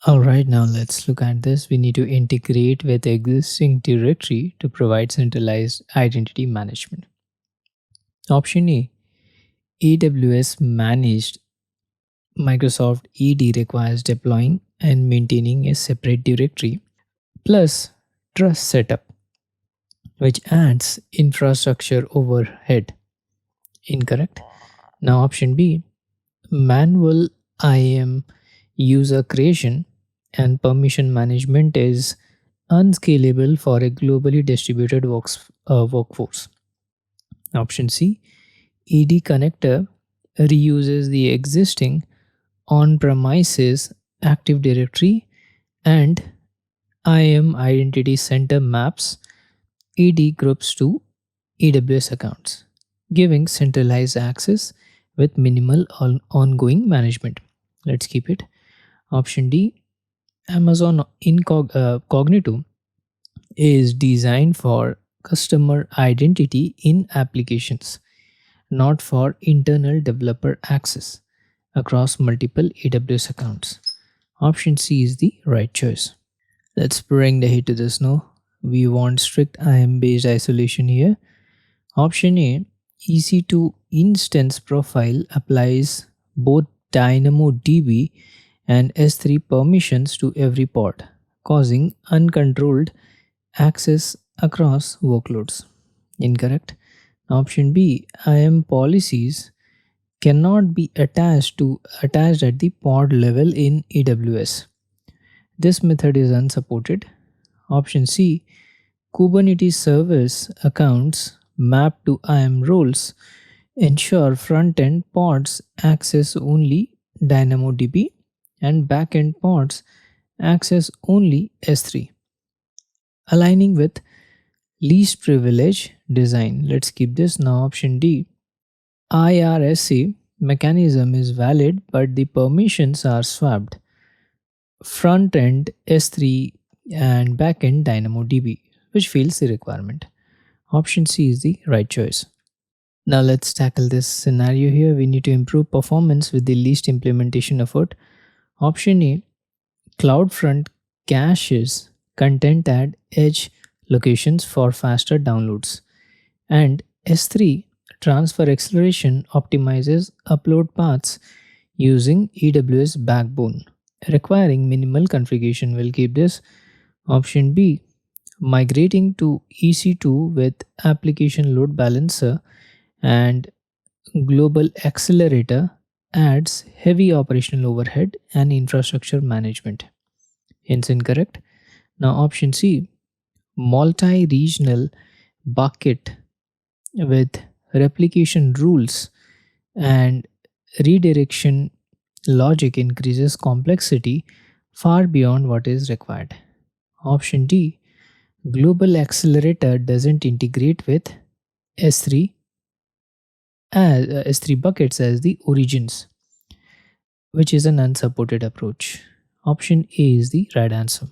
Alright, now let's look at this. We need to integrate with existing directory to provide centralized identity management. Option A, AWS managed Microsoft ED requires deploying and maintaining a separate directory plus trust setup, which adds infrastructure overhead. Incorrect. Now, option B, manual IAM user creation and permission management is unscalable for a globally distributed workforce. Option C, ED connector reuses the existing on premises Active Directory and IAM Identity Center maps ED groups to AWS accounts, giving centralized access with minimal ongoing management. Let's keep it. Option D, Amazon Cognito is designed for customer identity in applications, not for internal developer access across multiple AWS accounts. Option C is the right choice. Let's bring the heat to this now. We want strict IAM based isolation here. Option A, EC2 instance profile applies both DynamoDB and S3 permissions to every pod, causing uncontrolled access across workloads. Incorrect. Option B, IAM policies cannot be attached at the pod level in AWS. This method is unsupported. Option C, Kubernetes service accounts mapped to IAM roles ensure front-end pods access only DynamoDB and back-end pods access only S3, aligning with least privilege design. Let's keep this now. Option D, IRSA mechanism is valid but the permissions are swapped. Front end S3 and back end DynamoDB, which fails the requirement. Option C is the right choice. Now let's tackle this scenario here. We need to improve performance with the least implementation effort. Option A, CloudFront caches content at edge locations for faster downloads. And S3 transfer acceleration optimizes upload paths using AWS backbone, requiring minimal configuration. Will keep this. Option B, migrating to EC2 with application load balancer and global accelerator adds heavy operational overhead and infrastructure management. Hence incorrect. Now option C, multi-regional bucket with replication rules and redirection logic increases complexity far beyond what is required. Option D, global accelerator doesn't integrate with S3 as S3 buckets as the origins, which is an unsupported approach. Option A is the right answer.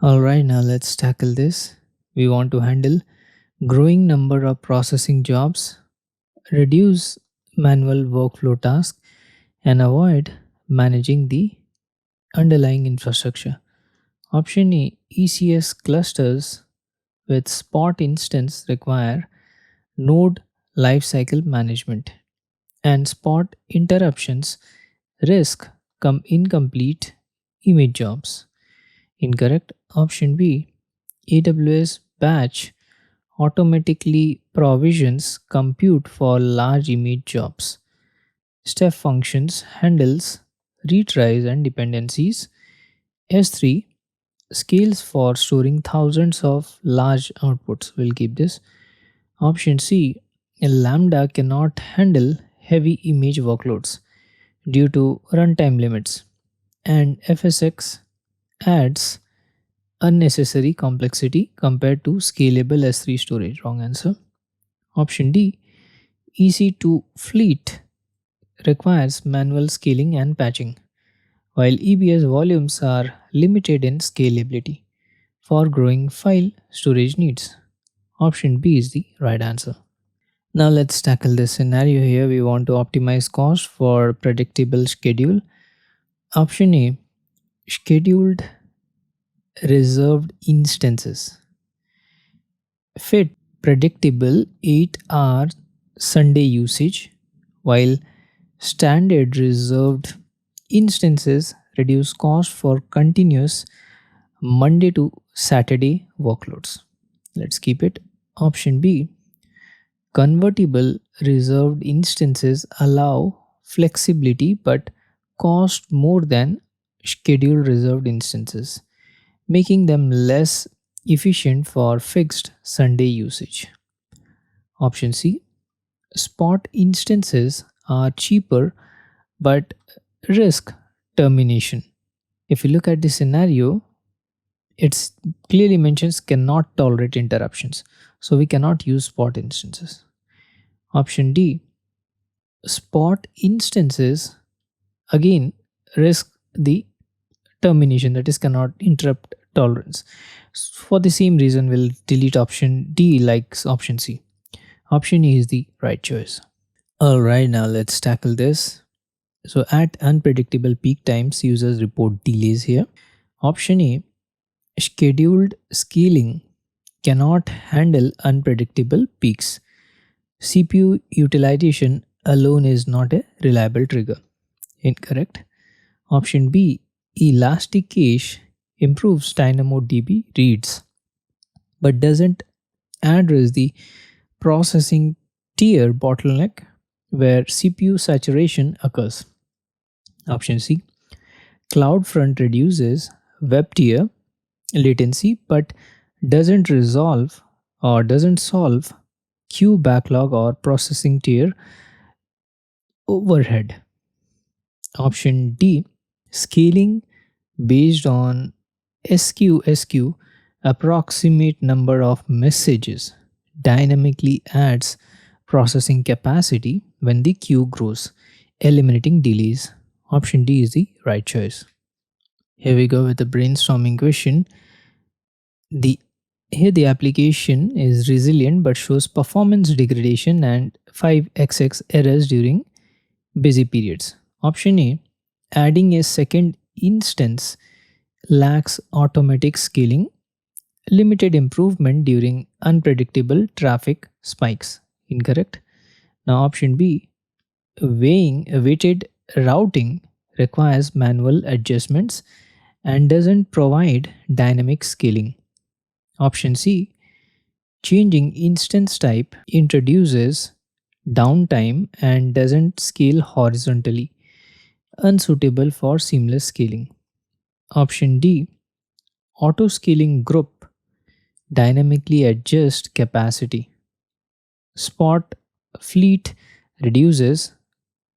Alright, now let's tackle this. We want to handle growing number of processing jobs, reduce manual workflow tasks, and avoid managing the underlying infrastructure. Option A, ECS clusters with spot instance require node lifecycle management and spot interruptions risk incomplete image jobs. Incorrect. Option B, AWS batch automatically provisions compute for large image jobs. Step functions handles retries and dependencies. S3 scales for storing thousands of large outputs. We'll keep this. Option C, a Lambda cannot handle heavy image workloads due to runtime limits, and FSX adds unnecessary complexity compared to scalable S3 storage. Wrong answer. Option D, EC2 fleet requires manual scaling and patching, while EBS volumes are limited in scalability for growing file storage needs. Option B is the right answer. Now let's tackle this scenario here. We want to optimize cost for predictable schedule. Option A, scheduled reserved instances fit predictable 8-hour Sunday usage, while standard reserved instances reduce cost for continuous Monday to Saturday workloads. Let's keep it. Option B. Convertible reserved instances allow flexibility but cost more than scheduled reserved instances, making them less efficient for fixed Sunday usage. Option C. Spot instances are cheaper but risk termination. If you look at the scenario, it's clearly mentions cannot tolerate interruptions. So we cannot use spot instances. Option D. Spot instances again risk the termination, that is cannot interrupt tolerance. For the same reason, we'll delete option D like option C. Option E is the right choice. Alright, now let's tackle this. So at unpredictable peak times, users report delays here. Option A, scheduled scaling cannot handle unpredictable peaks. CPU utilization alone is not a reliable trigger. Incorrect. Option B, elastic cache improves DynamoDB reads but doesn't address the processing tier bottleneck where CPU saturation occurs. Option C, CloudFront reduces web tier latency but doesn't solve queue backlog or processing tier overhead. Option D, scaling based on SQ approximate number of messages dynamically adds processing capacity when the queue grows, eliminating delays. Option D is the right choice. Here we go with the brainstorming question. Here the application is resilient but shows performance degradation and 5xx errors during busy periods. Option A, adding a second instance lacks automatic scaling, limited improvement during unpredictable traffic spikes. Incorrect. Now option B, weighted routing requires manual adjustments and doesn't provide dynamic scaling. Option C, changing instance type introduces downtime and doesn't scale horizontally, unsuitable for seamless scaling. Option D, auto scaling group dynamically adjusts capacity. Spot fleet reduces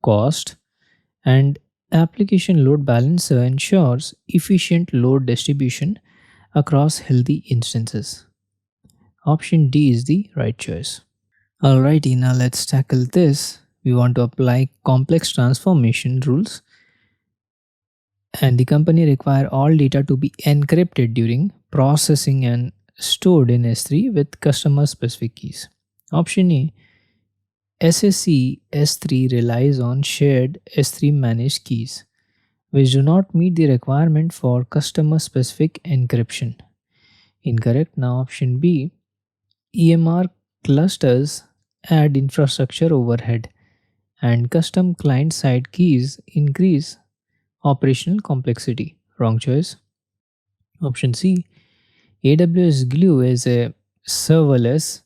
cost, and application load balancer ensures efficient load distribution across healthy instances. Option D is the right choice. Alrighty, now let's tackle this. We want to apply complex transformation rules, and the company require all data to be encrypted during processing and stored in S3 with customer specific keys. Option A, SAC-S3 relies on shared S3 managed keys, which do not meet the requirement for customer specific encryption. Incorrect. Now option B, EMR clusters add infrastructure overhead and custom client side keys increase operational complexity. Wrong choice. Option C, AWS Glue is a serverless,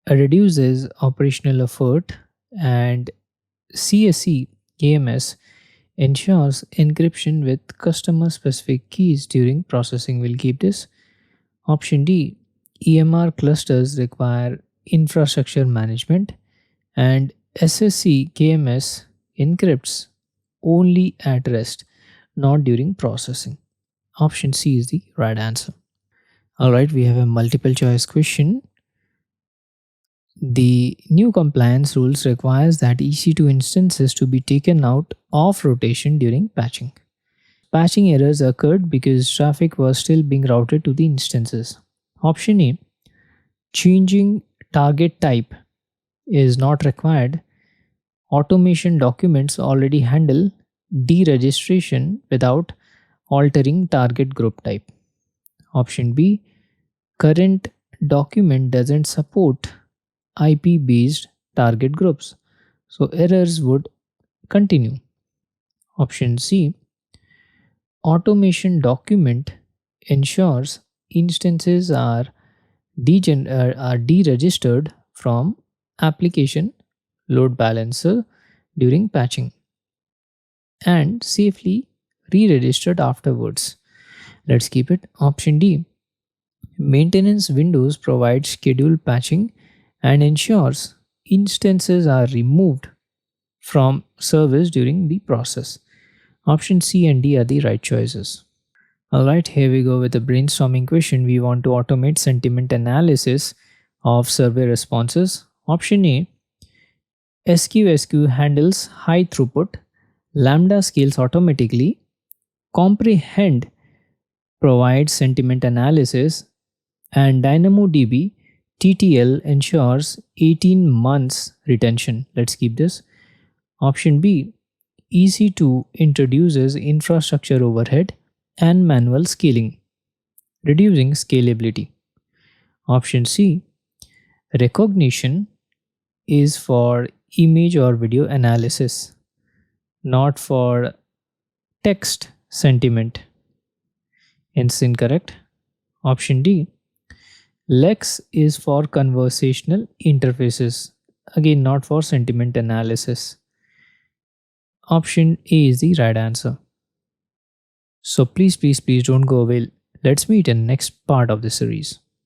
reduces operational effort, and CSE KMS ensures encryption with customer specific keys during processing. Will keep this. Option D, EMR clusters require infrastructure management and SSC KMS encrypts only at rest, not during processing. Option C is the right answer. Alright, we have a multiple choice question. The new compliance rules requires that EC2 instances to be taken out of rotation during patching. Patching errors occurred because traffic was still being routed to the instances. Option A, changing target type is not required. Automation documents already handle deregistration without altering target group type. Option B, current document doesn't support IP based target groups, so errors would continue. Option C, automation document ensures instances are deregistered from application load balancer during patching and safely re-registered afterwards. Let's keep it. Option D, maintenance windows provide scheduled patching and ensures instances are removed from service during the process. Option C and D are the right choices. Alright, here we go with a brainstorming question. We want to automate sentiment analysis of survey responses. Option A, SQSQ handles high throughput, Lambda scales automatically, Comprehend provides sentiment analysis, and DynamoDB TTL ensures 18 months retention. Let's keep this. Option B, EC2 introduces infrastructure overhead and manual scaling, reducing scalability. Option C, recognition is for image or video analysis, not for text sentiment. Hence incorrect. Option D, Lex is for conversational interfaces, again not for sentiment analysis. Option A is the right answer. So please don't go away. Let's meet in the next part of the series.